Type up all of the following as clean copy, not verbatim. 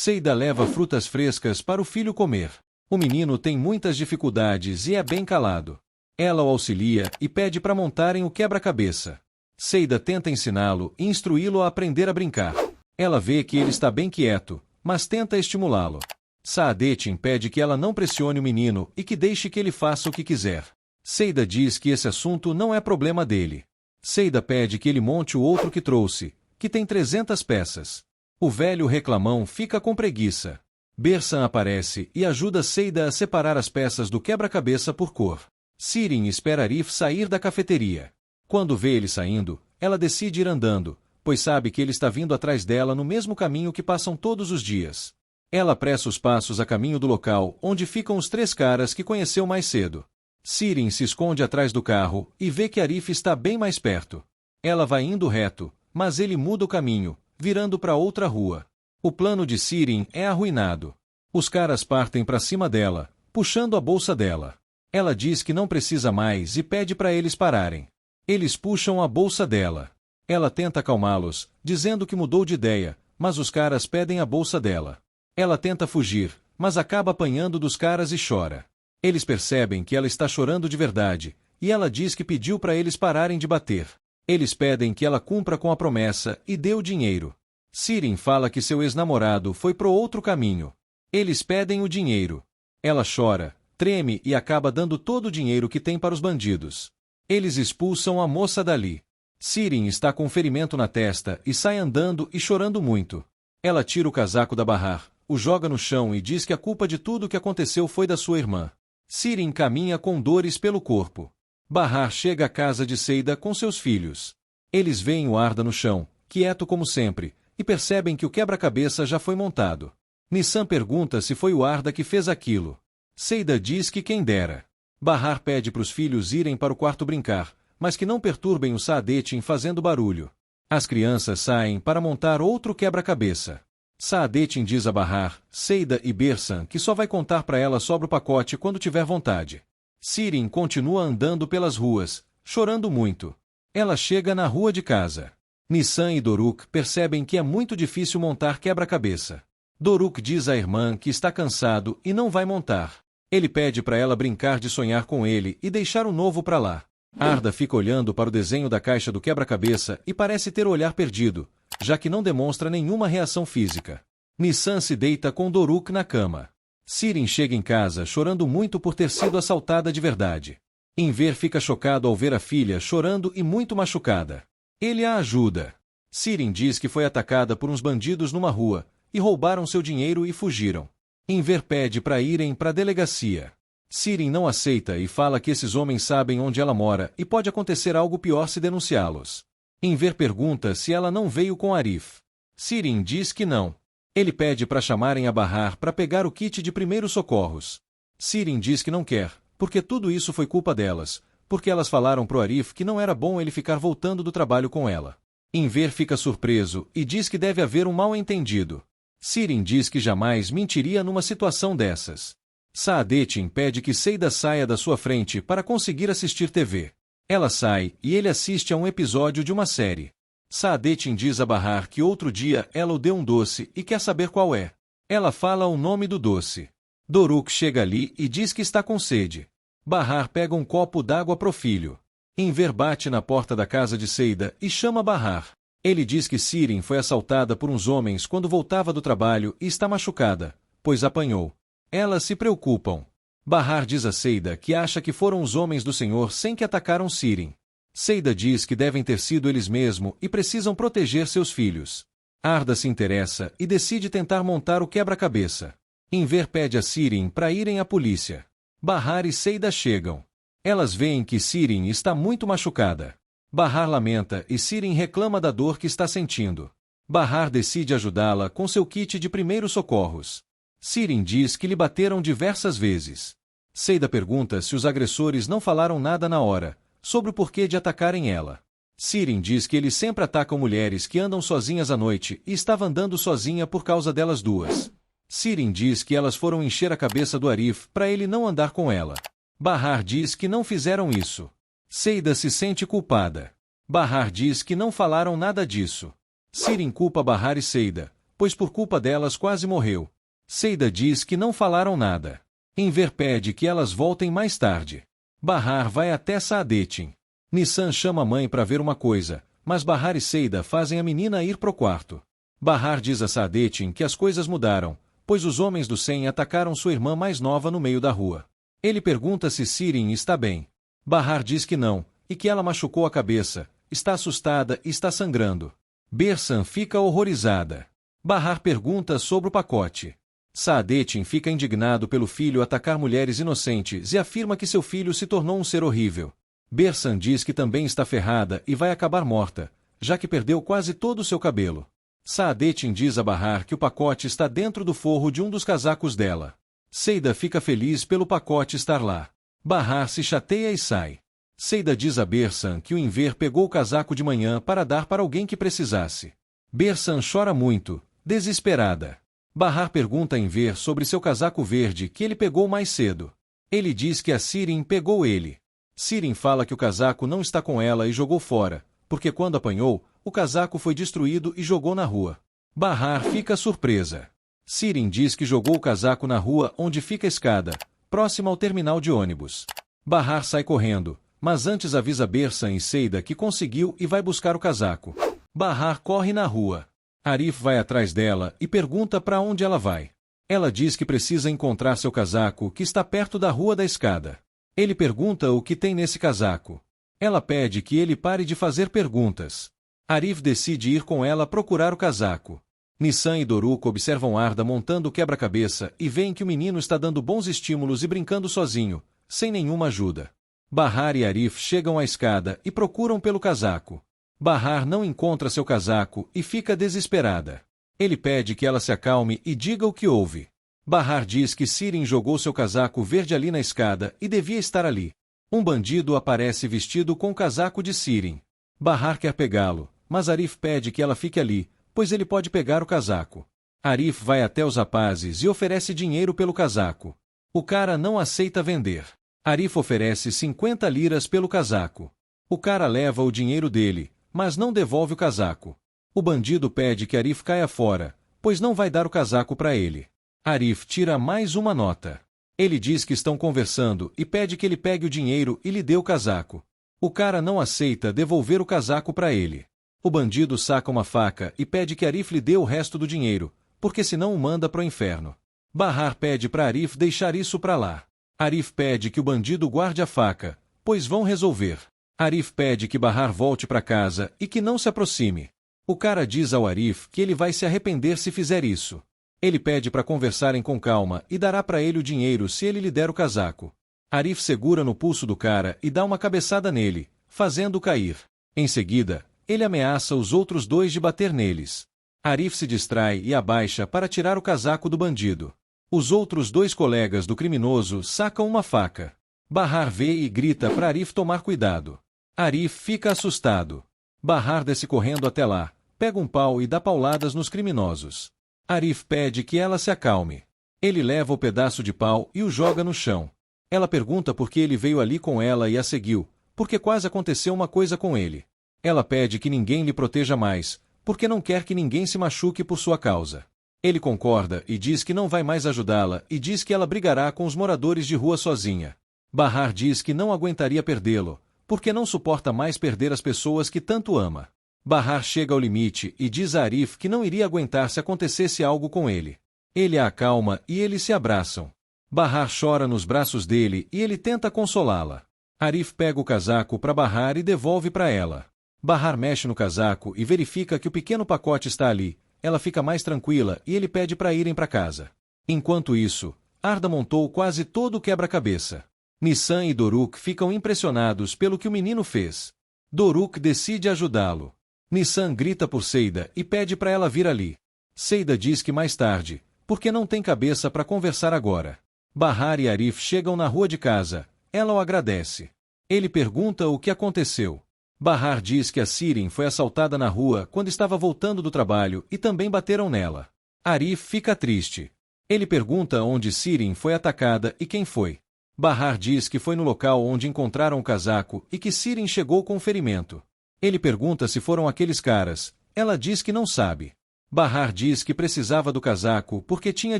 Seida leva frutas frescas para o filho comer. O menino tem muitas dificuldades e é bem calado. Ela o auxilia e pede para montarem o quebra-cabeça. Seida tenta ensiná-lo e instruí-lo a aprender a brincar. Ela vê que ele está bem quieto, mas tenta estimulá-lo. Saadetin pede que ela não pressione o menino e que deixe que ele faça o que quiser. Seida diz que esse assunto não é problema dele. Seida pede que ele monte o outro que trouxe, que tem 300 peças. O velho reclamão fica com preguiça. Bersan aparece e ajuda Seida a separar as peças do quebra-cabeça por cor. Sirin espera Arif sair da cafeteria. Quando vê ele saindo, ela decide ir andando, pois sabe que ele está vindo atrás dela no mesmo caminho que passam todos os dias. Ela apressa os passos a caminho do local onde ficam os 3 caras que conheceu mais cedo. Sirin se esconde atrás do carro e vê que Arif está bem mais perto. Ela vai indo reto, mas ele muda o caminho, virando para outra rua. O plano de Sirin é arruinado. Os caras partem para cima dela, puxando a bolsa dela. Ela diz que não precisa mais e pede para eles pararem. Eles puxam a bolsa dela. Ela tenta acalmá-los, dizendo que mudou de ideia, mas os caras pedem a bolsa dela. Ela tenta fugir, mas acaba apanhando dos caras e chora. Eles percebem que ela está chorando de verdade, e ela diz que pediu para eles pararem de bater. Eles pedem que ela cumpra com a promessa e dê o dinheiro. Sirin fala que seu ex-namorado foi pro outro caminho. Eles pedem o dinheiro. Ela chora, treme e acaba dando todo o dinheiro que tem para os bandidos. Eles expulsam a moça dali. Sirin está com um ferimento na testa e sai andando e chorando muito. Ela tira o casaco da Bahar, o joga no chão e diz que a culpa de tudo o que aconteceu foi da sua irmã. Sirin caminha com dores pelo corpo. Bahar chega à casa de Seida com seus filhos. Eles veem o Arda no chão, quieto como sempre, e percebem que o quebra-cabeça já foi montado. Nissan pergunta se foi o Arda que fez aquilo. Seida diz que quem dera. Bahar pede para os filhos irem para o quarto brincar, mas que não perturbem o Saadetin fazendo barulho. As crianças saem para montar outro quebra-cabeça. Saadetin diz a Bahar, Seida e Bersan que só vai contar para ela sobre o pacote quando tiver vontade. Sirin continua andando pelas ruas, chorando muito. Ela chega na rua de casa. Nissan e Doruk percebem que é muito difícil montar quebra-cabeça. Doruk diz à irmã que está cansado e não vai montar. Ele pede para ela brincar de sonhar com ele e deixar o novo para lá. Arda fica olhando para o desenho da caixa do quebra-cabeça e parece ter o olhar perdido, já que não demonstra nenhuma reação física. Nissan se deita com Doruk na cama. Sirin chega em casa chorando muito por ter sido assaltada de verdade. Enver fica chocado ao ver a filha chorando e muito machucada. Ele a ajuda. Sirin diz que foi atacada por uns bandidos numa rua, e roubaram seu dinheiro e fugiram. Enver pede para irem para a delegacia. Sirin não aceita e fala que esses homens sabem onde ela mora e pode acontecer algo pior se denunciá-los. Enver pergunta se ela não veio com Arif. Sirin diz que não. Ele pede para chamarem a Bahar para pegar o kit de primeiros socorros. Sirin diz que não quer, porque tudo isso foi culpa delas, porque elas falaram pro Arif que não era bom ele ficar voltando do trabalho com ela. Enver fica surpreso e diz que deve haver um mal-entendido. Sirin diz que jamais mentiria numa situação dessas. Saadetin pede que Seida saia da sua frente para conseguir assistir TV. Ela sai e ele assiste a um episódio de uma série. Saadetin diz a Bahar que outro dia ela o deu um doce e quer saber qual é. Ela fala o nome do doce. Doruk chega ali e diz que está com sede. Bahar pega um copo d'água pro filho. Enver bate na porta da casa de Seida e chama Bahar. Ele diz que Sirin foi assaltada por uns homens quando voltava do trabalho e está machucada, pois apanhou. Elas se preocupam. Bahar diz a Seida que acha que foram os homens do Senhor sem que atacaram Sirin. Seida diz que devem ter sido eles mesmos e precisam proteger seus filhos. Arda se interessa e decide tentar montar o quebra-cabeça. Enver pede a Sirin para irem à polícia. Bahar e Seida chegam. Elas veem que Sirin está muito machucada. Bahar lamenta e Sirin reclama da dor que está sentindo. Bahar decide ajudá-la com seu kit de primeiros socorros. Sirin diz que lhe bateram diversas vezes. Seida pergunta se os agressores não falaram nada na hora, sobre o porquê de atacarem ela. Sirin diz que eles sempre atacam mulheres que andam sozinhas à noite e estava andando sozinha por causa delas duas. Sirin diz que elas foram encher a cabeça do Arif para ele não andar com ela. Bahar diz que não fizeram isso. Seida se sente culpada. Bahar diz que não falaram nada disso. Sirin culpa Bahar e Seida, pois por culpa delas quase morreu. Seida diz que não falaram nada. Enver pede que elas voltem mais tarde. Bahar vai até Saadetin. Nissan chama a mãe para ver uma coisa, mas Bahar e Seida fazem a menina ir pro quarto. Bahar diz a Saadetin que as coisas mudaram, pois os homens do Sem atacaram sua irmã mais nova no meio da rua. Ele pergunta se Sirin está bem. Bahar diz que não, e que ela machucou a cabeça, está assustada e está sangrando. Bersan fica horrorizada. Bahar pergunta sobre o pacote. Saadetin fica indignado pelo filho atacar mulheres inocentes e afirma que seu filho se tornou um ser horrível. Bersan diz que também está ferrada e vai acabar morta, já que perdeu quase todo o seu cabelo. Saadetin diz a Bahar que o pacote está dentro do forro de um dos casacos dela. Seida fica feliz pelo pacote estar lá. Bahar se chateia e sai. Seida diz a Bersan que o Enver pegou o casaco de manhã para dar para alguém que precisasse. Bersan chora muito, desesperada. Bahar pergunta a Enver sobre seu casaco verde que ele pegou mais cedo. Ele diz que a Sirin pegou ele. Sirin fala que o casaco não está com ela e jogou fora, porque quando apanhou, o casaco foi destruído e jogou na rua. Bahar fica surpresa. Sirin diz que jogou o casaco na rua onde fica a escada, próxima ao terminal de ônibus. Bahar sai correndo, mas antes avisa Bersan e Seida que conseguiu e vai buscar o casaco. Bahar corre na rua. Arif vai atrás dela e pergunta para onde ela vai. Ela diz que precisa encontrar seu casaco que está perto da rua da escada. Ele pergunta o que tem nesse casaco. Ela pede que ele pare de fazer perguntas. Arif decide ir com ela procurar o casaco. Nissan e Doruk observam Arda montando o quebra-cabeça e veem que o menino está dando bons estímulos e brincando sozinho, sem nenhuma ajuda. Bahar e Arif chegam à escada e procuram pelo casaco. Bahar não encontra seu casaco e fica desesperada. Ele pede que ela se acalme e diga o que houve. Bahar diz que Sirin jogou seu casaco verde ali na escada e devia estar ali. Um bandido aparece vestido com o casaco de Sirin. Bahar quer pegá-lo, mas Arif pede que ela fique ali, pois ele pode pegar o casaco. Arif vai até os rapazes e oferece dinheiro pelo casaco. O cara não aceita vender. Arif oferece 50 liras pelo casaco. O cara leva o dinheiro dele, mas não devolve o casaco. O bandido pede que Arif caia fora, pois não vai dar o casaco para ele. Arif tira mais uma nota. Ele diz que estão conversando e pede que ele pegue o dinheiro e lhe dê o casaco. O cara não aceita devolver o casaco para ele. O bandido saca uma faca e pede que Arif lhe dê o resto do dinheiro, porque senão o manda pro inferno. Bahar pede para Arif deixar isso para lá. Arif pede que o bandido guarde a faca, pois vão resolver. Arif pede que Bahar volte para casa e que não se aproxime. O cara diz ao Arif que ele vai se arrepender se fizer isso. Ele pede para conversarem com calma e dará para ele o dinheiro se ele lhe der o casaco. Arif segura no pulso do cara e dá uma cabeçada nele, fazendo-o cair. Em seguida, ele ameaça os outros dois de bater neles. Arif se distrai e abaixa para tirar o casaco do bandido. Os outros dois colegas do criminoso sacam uma faca. Bahar vê e grita para Arif tomar cuidado. Arif fica assustado. Bahar desce correndo até lá, pega um pau e dá pauladas nos criminosos. Arif pede que ela se acalme. Ele leva o pedaço de pau e o joga no chão. Ela pergunta por que ele veio ali com ela e a seguiu, porque quase aconteceu uma coisa com ele. Ela pede que ninguém lhe proteja mais, porque não quer que ninguém se machuque por sua causa. Ele concorda e diz que não vai mais ajudá-la e diz que ela brigará com os moradores de rua sozinha. Bahar diz que não aguentaria perdê-lo, porque não suporta mais perder as pessoas que tanto ama. Bahar chega ao limite e diz a Arif que não iria aguentar se acontecesse algo com ele. Ele a acalma e eles se abraçam. Bahar chora nos braços dele e ele tenta consolá-la. Arif pega o casaco para Bahar e devolve para ela. Bahar mexe no casaco e verifica que o pequeno pacote está ali. Ela fica mais tranquila e ele pede para irem para casa. Enquanto isso, Arda montou quase todo o quebra-cabeça. Nissan e Doruk ficam impressionados pelo que o menino fez. Doruk decide ajudá-lo. Nissan grita por Seida e pede para ela vir ali. Seida diz que mais tarde, porque não tem cabeça para conversar agora. Bahar e Arif chegam na rua de casa. Ela o agradece. Ele pergunta o que aconteceu. Bahar diz que a Sirin foi assaltada na rua quando estava voltando do trabalho e também bateram nela. Arif fica triste. Ele pergunta onde Sirin foi atacada e quem foi. Bahar diz que foi no local onde encontraram o casaco e que Sirin chegou com ferimento. Ele pergunta se foram aqueles caras. Ela diz que não sabe. Bahar diz que precisava do casaco porque tinha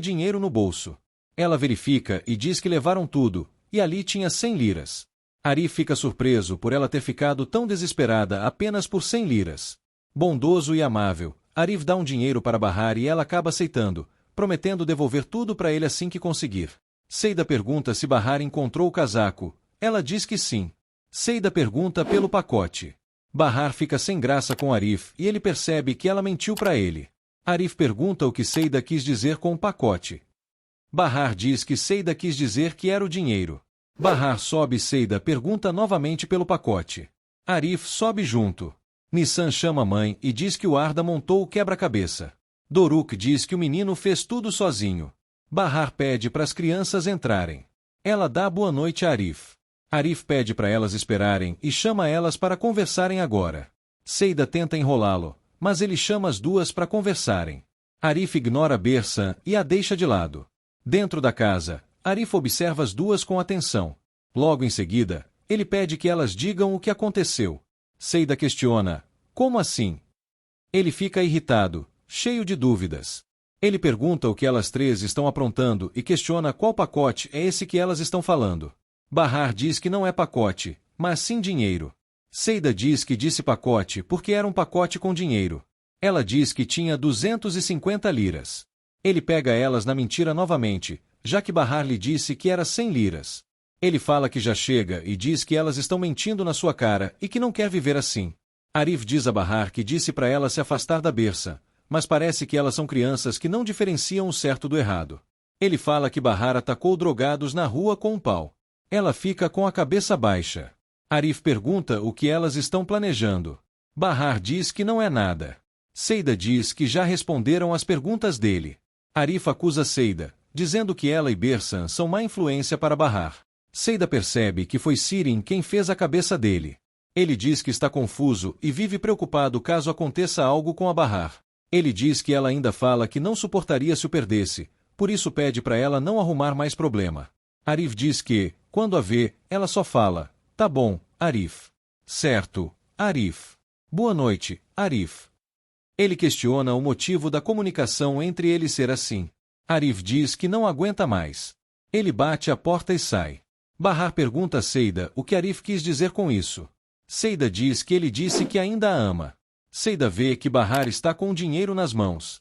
dinheiro no bolso. Ela verifica e diz que levaram tudo, e ali tinha 100 liras. Arif fica surpreso por ela ter ficado tão desesperada apenas por 100 liras. Bondoso e amável, Arif dá um dinheiro para Bahar e ela acaba aceitando, prometendo devolver tudo para ele assim que conseguir. Seida pergunta se Bahar encontrou o casaco. Ela diz que sim. Seida pergunta pelo pacote. Bahar fica sem graça com Arif e ele percebe que ela mentiu para ele. Arif pergunta o que Seida quis dizer com o pacote. Bahar diz que Seida quis dizer que era o dinheiro. Bahar sobe e Seida pergunta novamente pelo pacote. Arif sobe junto. Nissan chama a mãe e diz que o Arda montou o quebra-cabeça. Doruk diz que o menino fez tudo sozinho. Bahar pede para as crianças entrarem. Ela dá boa noite a Arif. Arif pede para elas esperarem e chama elas para conversarem agora. Seida tenta enrolá-lo, mas ele chama as duas para conversarem. Arif ignora Bersan e a deixa de lado. Dentro da casa, Arif observa as duas com atenção. Logo em seguida, ele pede que elas digam o que aconteceu. Seida questiona: como assim? Ele fica irritado, cheio de dúvidas. Ele pergunta o que elas três estão aprontando e questiona qual pacote é esse que elas estão falando. Bahar diz que não é pacote, mas sim dinheiro. Seida diz que disse pacote porque era um pacote com dinheiro. Ela diz que tinha 250 liras. Ele pega elas na mentira novamente, já que Bahar lhe disse que era 100 liras. Ele fala que já chega e diz que elas estão mentindo na sua cara e que não quer viver assim. Arif diz a Bahar que disse para ela se afastar da berça, mas parece que elas são crianças que não diferenciam o certo do errado. Ele fala que Bahar atacou drogados na rua com um pau. Ela fica com a cabeça baixa. Arif pergunta o que elas estão planejando. Bahar diz que não é nada. Seida diz que já responderam às perguntas dele. Arif acusa Seida, dizendo que ela e Bersan são má influência para Bahar. Seida percebe que foi Sirin quem fez a cabeça dele. Ele diz que está confuso e vive preocupado caso aconteça algo com a Bahar. Ele diz que ela ainda fala que não suportaria se o perdesse, por isso pede para ela não arrumar mais problema. Arif diz que, quando a vê, ela só fala: tá bom, Arif. Certo, Arif. Boa noite, Arif. Ele questiona o motivo da comunicação entre eles ser assim. Arif diz que não aguenta mais. Ele bate a porta e sai. Bahar pergunta a Seida o que Arif quis dizer com isso. Seida diz que ele disse que ainda a ama. Seida vê que Bahar está com o dinheiro nas mãos.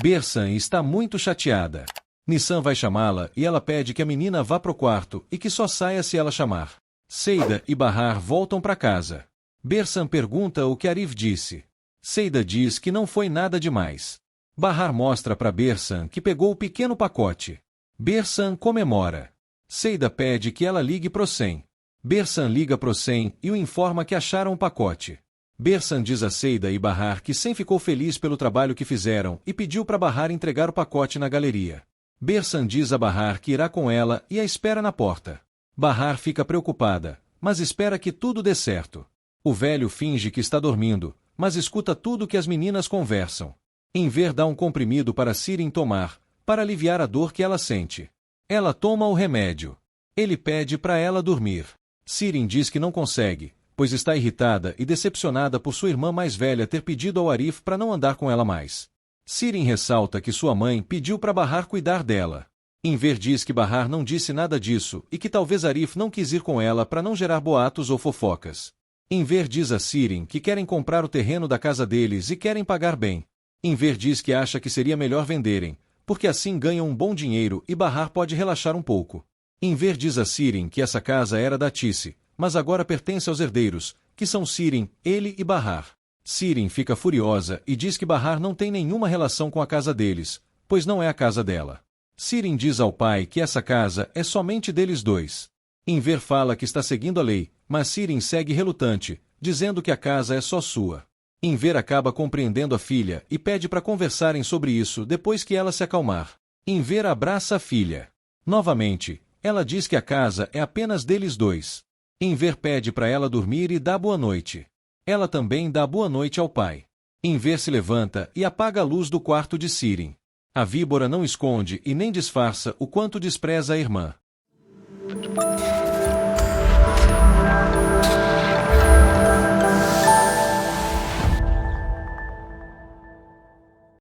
Bersan está muito chateada. Nissan vai chamá-la e ela pede que a menina vá pro quarto e que só saia se ela chamar. Seida e Bahar voltam para casa. Bersan pergunta o que Arif disse. Seida diz que não foi nada demais. Bahar mostra para Bersan que pegou o pequeno pacote. Bersan comemora. Seida pede que ela ligue pro 100. Bersan liga pro 100 e o informa que acharam o pacote. Bersan diz a Seida e Bahar que 100 ficou feliz pelo trabalho que fizeram e pediu para Bahar entregar o pacote na galeria. Bersan diz a Bahar que irá com ela e a espera na porta. Bahar fica preocupada, mas espera que tudo dê certo. O velho finge que está dormindo, mas escuta tudo que as meninas conversam. Enver dá um comprimido para Sirin tomar, para aliviar a dor que ela sente. Ela toma o remédio. Ele pede para ela dormir. Sirin diz que não consegue, pois está irritada e decepcionada por sua irmã mais velha ter pedido ao Arif para não andar com ela mais. Sirin ressalta que sua mãe pediu para Bahar cuidar dela. Enver diz que Bahar não disse nada disso e que talvez Arif não quis ir com ela para não gerar boatos ou fofocas. Enver diz a Sirin que querem comprar o terreno da casa deles e querem pagar bem. Enver diz que acha que seria melhor venderem, porque assim ganham um bom dinheiro e Bahar pode relaxar um pouco. Enver diz a Sirin que essa casa era da Tice, mas agora pertence aos herdeiros, que são Sirin, ele e Bahar. Sirin fica furiosa e diz que Bahar não tem nenhuma relação com a casa deles, pois não é a casa dela. Sirin diz ao pai que essa casa é somente deles dois. Enver fala que está seguindo a lei, mas Sirin segue relutante, dizendo que a casa é só sua. Enver acaba compreendendo a filha e pede para conversarem sobre isso depois que ela se acalmar. Enver abraça a filha. Novamente, ela diz que a casa é apenas deles dois. Enver pede para ela dormir e dá boa noite. Ela também dá boa noite ao pai. Enver se levanta e apaga a luz do quarto de Sirin. A víbora não esconde e nem disfarça o quanto despreza a irmã.